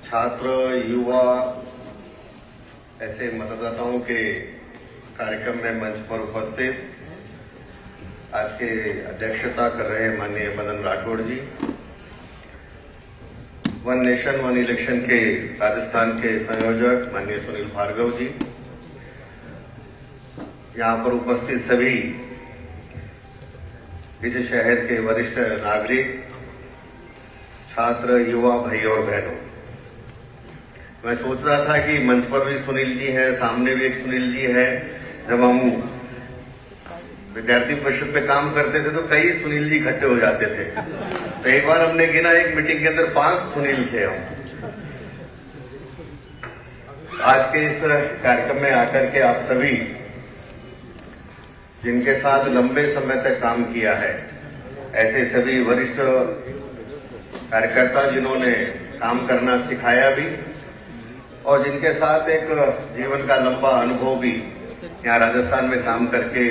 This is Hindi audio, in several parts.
छात्र, युवा, ऐसे मतदाताओं के कार्यक्रम में मंच पर उपस्थित आज के अध्यक्षता कर रहे माननीय मदन राठौड़ जी, वन नेशन वन इलेक्शन के राजस्थान के संयोजक माननीय सुनील भार्गव जी, यहां पर उपस्थित सभी इस शहर के वरिष्ठ नागरिक, छात्र, युवा भाई और बहनों, मैं सोच रहा था कि मंच पर भी सुनील जी हैं, सामने भी एक सुनील जी है। जब हम विद्यार्थी परिषद पे काम करते थे तो कई सुनील जी इकट्ठे हो जाते थे। तो एक बार हमने गिना, एक मीटिंग के अंदर 5 सुनील थे हम। आज के इस कार्यक्रम में आकर के आप सभी जिनके साथ लंबे समय तक काम किया है, ऐसे सभी वरिष्ठ कार्यकर्ता जिन्होंने काम करना सिखाया भी और जिनके साथ एक जीवन का लंबा अनुभव भी यहाँ राजस्थान में काम करके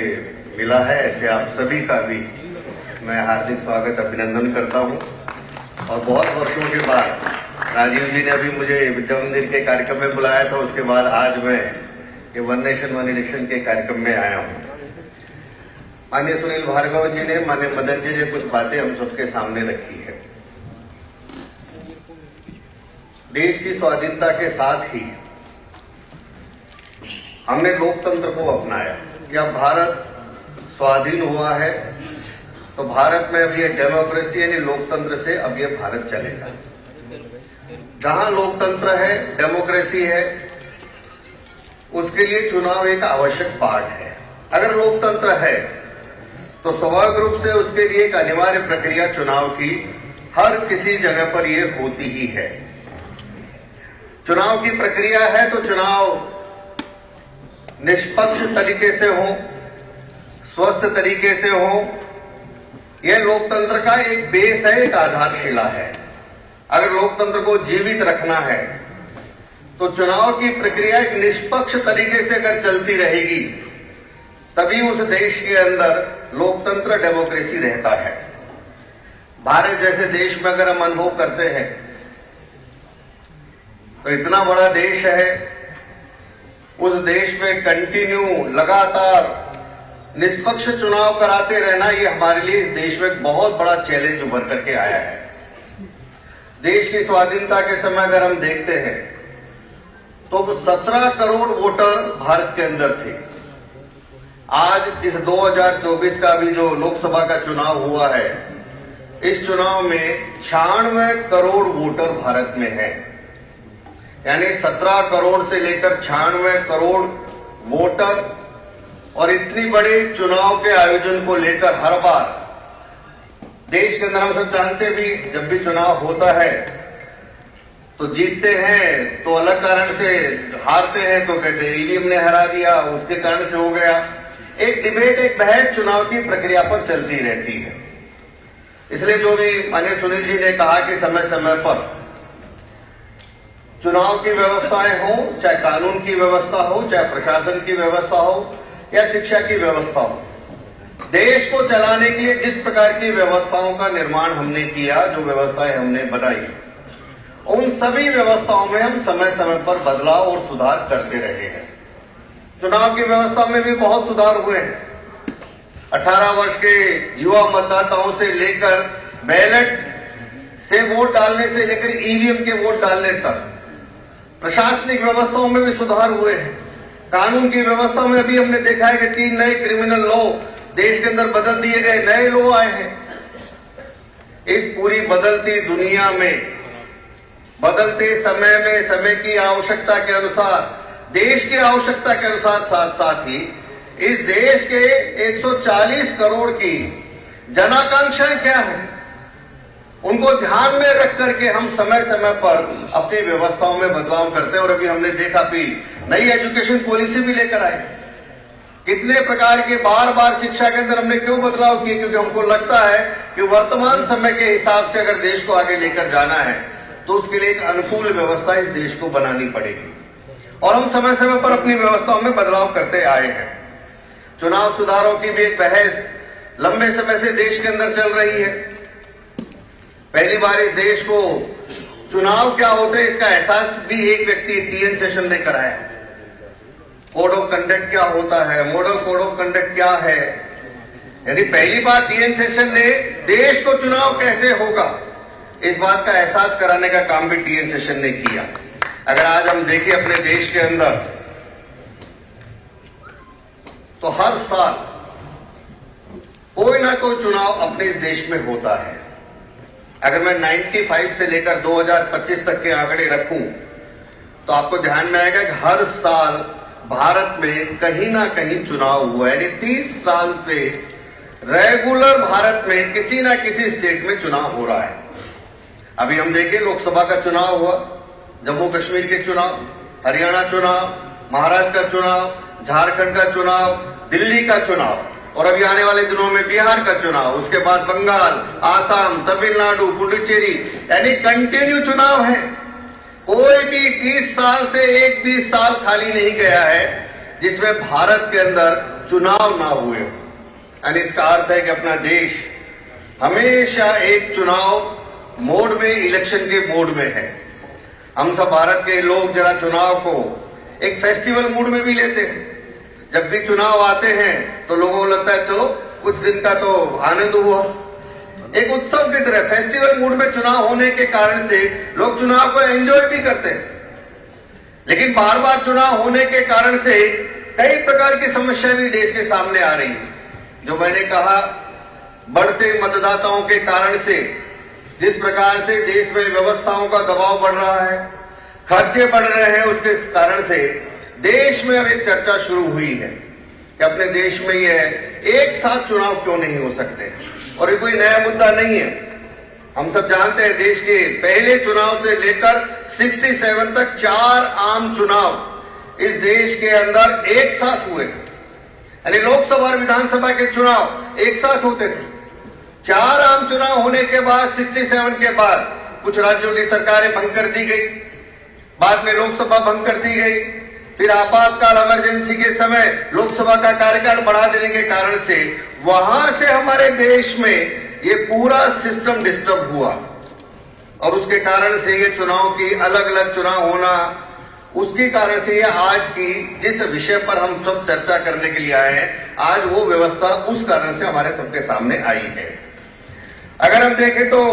मिला है, ऐसे आप सभी का भी मैं हार्दिक स्वागत अभिनंदन करता हूँ। और बहुत वर्षों के बाद राजीव जी ने अभी मुझे विद्या मंदिर के कार्यक्रम में बुलाया था, उसके बाद आज मैं ये वन नेशन वन इलेक्शन के कार्यक्रम में आया हूँ। माननीय सुनील भार्गव जी ने, माननीय मदन जी ने कुछ बातें हम सबके सामने रखी है। देश की स्वाधीनता के साथ ही हमने लोकतंत्र को अपनाया। जब भारत स्वाधीन हुआ है तो भारत में अब ये डेमोक्रेसी यानी लोकतंत्र से अब ये भारत चलेगा। जहां लोकतंत्र है, डेमोक्रेसी है, उसके लिए चुनाव एक आवश्यक पार्ट है। अगर लोकतंत्र है तो स्वाभाविक रूप से उसके लिए एक अनिवार्य प्रक्रिया चुनाव की हर किसी जगह पर ये होती ही है। चुनाव की प्रक्रिया है तो चुनाव निष्पक्ष तरीके से हो, स्वस्थ तरीके से हो। यह लोकतंत्र का एक बेस है, एक आधारशिला है। अगर लोकतंत्र को जीवित रखना है तो चुनाव की प्रक्रिया एक निष्पक्ष तरीके से अगर चलती रहेगी तभी उस देश के अंदर लोकतंत्र, डेमोक्रेसी रहता है। भारत जैसे देश में अगर हम अनुभव करते हैं तो इतना बड़ा देश है, उस देश में कंटिन्यू लगातार निष्पक्ष चुनाव कराते रहना, ये हमारे लिए इस देश में एक बहुत बड़ा चैलेंज उभर करके आया है। देश की स्वाधीनता के समय अगर हम देखते हैं तो 17 करोड़ वोटर भारत के अंदर थे। आज इस 2024 का भी जो लोकसभा का चुनाव हुआ है, इस चुनाव में 96 करोड़ वोटर भारत में है। यानी 17 करोड़ से लेकर 96 करोड़ वोटर, और इतनी बड़े चुनाव के आयोजन को लेकर हर बार देश के अंदर हम सब जानते भी, जब भी चुनाव होता है तो जीतते हैं तो अलग कारण से, हारते हैं तो कहते हैं ईवीएम ने हरा दिया, उसके कारण से हो गया। एक डिबेट, एक बहस चुनाव की प्रक्रिया पर चलती रहती है। इसलिए जो भी माननीय सुनील जी ने कहा कि समय समय पर चुनाव की व्यवस्थाएं हो, चाहे कानून की व्यवस्था हो, चाहे प्रशासन की व्यवस्था हो या शिक्षा की व्यवस्था हो, देश को चलाने के लिए जिस प्रकार की व्यवस्थाओं का निर्माण हमने किया, जो व्यवस्थाएं हमने बनाई, उन सभी व्यवस्थाओं में हम समय समय पर बदलाव और सुधार करते रहे हैं। चुनाव की व्यवस्था में भी बहुत सुधार हुए हैं। 18 वर्ष के युवा मतदाताओं से लेकर बैलेट से वोट डालने से लेकर ईवीएम के वोट डालने तक प्रशासनिक व्यवस्थाओं में भी सुधार हुए हैं। कानून की व्यवस्था में भी हमने देखा है कि 3 नए क्रिमिनल लॉ देश के अंदर बदल दिए गए, नए लॉ आए हैं। इस पूरी बदलती दुनिया में, बदलते समय में, समय की आवश्यकता के अनुसार, देश की आवश्यकता के अनुसार, साथ साथ ही इस देश के 140 करोड़ की जनाकांक्षाएं क्या है, उनको ध्यान में रख करके हम समय समय पर अपनी व्यवस्थाओं में बदलाव करते हैं। और अभी हमने देखा कि नई एजुकेशन पॉलिसी भी लेकर आए। कितने प्रकार के बार बार शिक्षा के अंदर हमने क्यों बदलाव किए? क्योंकि हमको लगता है कि वर्तमान समय के हिसाब से अगर देश को आगे लेकर जाना है तो उसके लिए एक अनुकूल व्यवस्था इस देश को बनानी पड़ेगी। और हम समय समय पर अपनी व्यवस्थाओं में बदलाव करते आए हैं। चुनाव सुधारों की भी एक बहस लंबे समय से देश के अंदर चल रही है। पहली बार इस देश को चुनाव क्या होते हैं इसका एहसास भी एक व्यक्ति टीएन सेशन ने कराया। कोड ऑफ कंडक्ट क्या होता है, मॉडल कोड ऑफ कंडक्ट क्या है, यानी पहली बार टीएन सेशन ने देश को चुनाव कैसे होगा इस बात का एहसास कराने का काम भी टीएन सेशन ने किया। अगर आज हम देखें अपने देश के अंदर तो हर साल कोई ना कोई चुनाव अपने इस देश में होता है। अगर मैं 95 से लेकर 2025 तक के आंकड़े रखूं तो आपको ध्यान में आएगा कि हर साल भारत में कहीं ना कहीं चुनाव हुआ है। यानी 30 साल से रेगुलर भारत में किसी ना किसी स्टेट में चुनाव हो रहा है। अभी हम देखें लोकसभा का चुनाव हुआ, जम्मू कश्मीर के चुनाव, हरियाणा चुनाव, महाराष्ट्र का चुनाव, झारखंड का चुनाव, दिल्ली का चुनाव और अभी आने वाले दिनों में बिहार का चुनाव, उसके बाद बंगाल, आसाम, तमिलनाडु, पुडुचेरी, यानी कंटिन्यू चुनाव है। कोई भी 30 साल से एक भी साल खाली नहीं गया है जिसमें भारत के अंदर चुनाव ना हुए। यानी इसका अर्थ है कि अपना देश हमेशा एक चुनाव मोड में, इलेक्शन के मोड में है। हम सब भारत के लोग जरा चुनाव को एक फेस्टिवल मूड में भी लेते हैं। जब भी चुनाव आते हैं तो लोगों को लगता है चलो कुछ दिन का तो आनंद हुआ, एक उत्सव की तरह फेस्टिवल मूड में चुनाव होने के कारण से लोग चुनाव को एंजॉय भी करते हैं। लेकिन बार बार चुनाव होने के कारण से कई प्रकार की समस्याएं भी देश के सामने आ रही है। जो मैंने कहा, बढ़ते मतदाताओं के कारण से जिस प्रकार से देश में व्यवस्थाओं का दबाव बढ़ रहा है, खर्चे बढ़ रहे हैं, उसके कारण से देश में अब एक चर्चा शुरू हुई है कि अपने देश में यह एक साथ चुनाव क्यों नहीं हो सकते। और ये कोई नया मुद्दा नहीं है। हम सब जानते हैं देश के पहले चुनाव से लेकर 67 तक 4 आम चुनाव इस देश के अंदर एक साथ हुए। यानी लोकसभा और विधानसभा के चुनाव एक साथ होते थे। 4 आम चुनाव होने के बाद 67 के बाद कुछ राज्यों की सरकारें भंग कर दी गई, बाद में लोकसभा भंग कर दी गई, फिर आपातकाल इमरजेंसी के समय लोकसभा का कार्यकाल बढ़ा देने के कारण से वहां से हमारे देश में ये पूरा सिस्टम डिस्टर्ब हुआ और उसके कारण से ये चुनाव की अलग अलग चुनाव होना, उसके कारण से ये आज की जिस विषय पर हम सब चर्चा करने के लिए आए हैं, आज वो व्यवस्था उस कारण से हमारे सबके सामने आई है। अगर हम देखें तो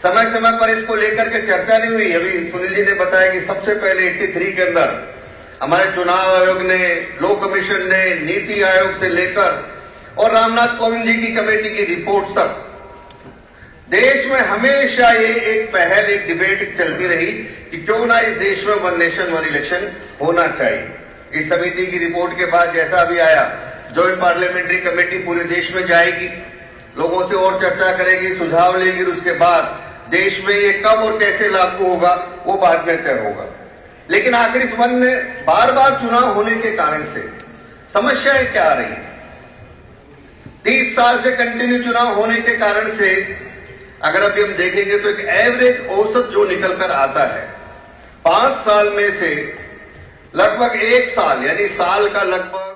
समय समय पर इसको लेकर के चर्चा नहीं हुई। अभी सुनील जी ने बताया कि सबसे पहले 83 के अंदर हमारे चुनाव आयोग ने, लो कमीशन ने, नीति आयोग से लेकर और रामनाथ कोविंद जी की कमेटी की रिपोर्ट तक देश में हमेशा ये एक पहल, एक डिबेट चलती रही कि क्यों ना इस देश में वन नेशन वन इलेक्शन होना चाहिए। इस समिति की रिपोर्ट के बाद जैसा अभी आया, ज्वाइंट पार्लियामेंट्री कमेटी पूरे देश में जाएगी, लोगों से और चर्चा करेगी, सुझाव लेगी, उसके बाद देश में ये कब और कैसे लागू होगा वो बाद में तय होगा। लेकिन आखिर इस वन ने बार बार चुनाव होने के कारण से समस्याएं क्या आ रही? 30 साल से कंटिन्यू चुनाव होने के कारण से अगर अभी हम देखेंगे तो एक एवरेज औसत जो निकल कर आता है 5 साल में से लगभग 1 साल, यानी साल का लगभग